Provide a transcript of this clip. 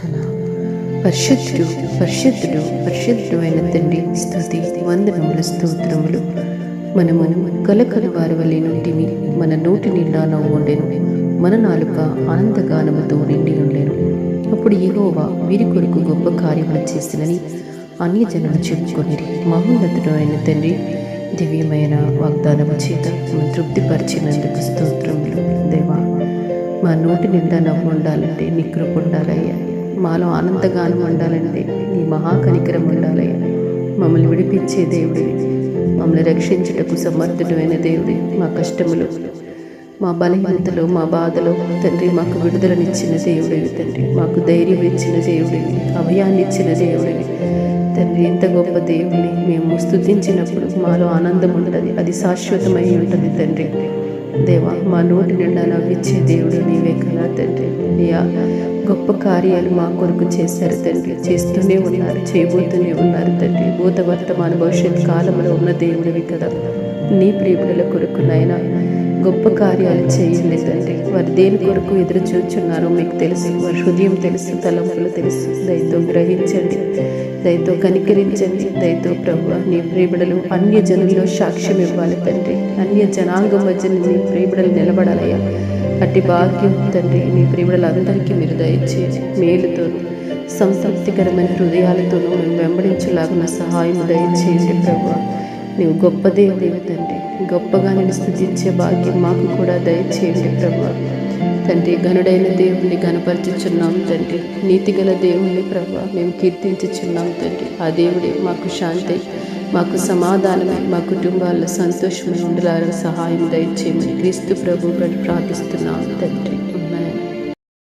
ప్రార్థన. పరిశుద్ధుడు పరిశుద్ధుడు పరిశుద్ధుడు అయిన తండ్రి, స్తుతి వందనములు స్తోత్రములు. మనము కలకల వారి వలె నుంటిమి, మన నోటి నిండా నవ్వు ఉండెను, మన నాలుక ఆనందగానముతో నిండి ఉండెను. అప్పుడు యెహోవా వీరి కొరకు గొప్ప కార్యములు చేసినని అన్యజనులు చెప్పుకొనిరి. మహోన్నతుడు అయిన తండ్రి, దివ్యమైన వాగ్దానము చేత తృప్తిపరిచినందుకు స్తోత్రములు. దేవా, మా నోటి నిండా నవ్వు ఉండాలంటే నీ కృప ఉండాలయ్యా. మాలో ఆనందగానం ఉండాలంటే నీ మహాకనికరం ఉండాలయ్యా. మమ్మల్ని విడిపించే దేవుడివి, మమ్మల్ని రక్షించుటకు సమర్థుడైన దేవుడి, మా కష్టములు, మా బలహీనతలో, మా బాధలో తండ్రి మాకు విడుదలనిచ్చిన దేవుడివి తండ్రి. మాకు ధైర్యం ఇచ్చిన దేవుడివి, అభయాన్ని ఇచ్చిన దేవుడివి తండ్రి. ఇంత గొప్ప దేవుడిని మేము స్తుతించినప్పుడు మాలో ఆనందం ఉంటుంది, అది శాశ్వతమై ఉంటుంది తండ్రి. దేవా, మా నోటి నిండా నవ్విచ్చే దేవుడు నీవే కదా తండ్రి. నీ గొప్ప కార్యాలు మా కొరకు చేశారు తండ్రి, చేస్తూనే ఉన్నారు, చేయబోతూనే ఉన్నారు తండ్రి. భూత వర్తమాన భవిష్యత్ కాలంలో ఉన్న దేవుడివి కదా. నీ ప్రియబిడ్డల కొరకు నాయన గొప్ప కార్యాలు చేయండి తండ్రి. వారు దేని కొరకు ఎదురు చూచున్నారో మీకు తెలుసు, వారి హృదయం తెలుసు, తలంపులు తెలుసు. దయతో గ్రహించండి, దయతో కనికరించండి. దయతో ప్రభువా, నీ ప్రియబిడలు అన్య జనుల్లో సాక్ష్యం ఇవ్వాలి తండ్రి. అన్య జనాంగం మధ్య నీ ప్రియబిడలు నిలబడాలయ్యా. అట్టి భాగ్యం తండ్రి నీ ప్రియబిడలందరికీ మీరు దయచేసి మేలుతోనూ సంతృప్తికరమైన హృదయాలతోనూ మేము వెంబడించలాగున్న సహాయం దయచేయండి ప్రభువా. నీవు గొప్ప దేవుడివి తండ్రి, గొప్పగా నేను స్తుతించే భాగ్యం మాకు కూడా దయచేయండి ప్రభువా. తండ్రి, ఘనుడైన దేవుణ్ణి గణపరచుచున్నాం తండ్రి, నీతిగల దేవుణ్ణి ప్రభువా మేము కీర్తించుచున్నాం తండ్రి. ఆ దేవుడే మాకు శాంతి, మాకు సమాధానమై, మా కుటుంబాల్లో సంతోషమై ఉండలాలని సహాయం దయచేయమని క్రీస్తు ప్రభు ప్రార్థిస్తున్నాం తండ్రి.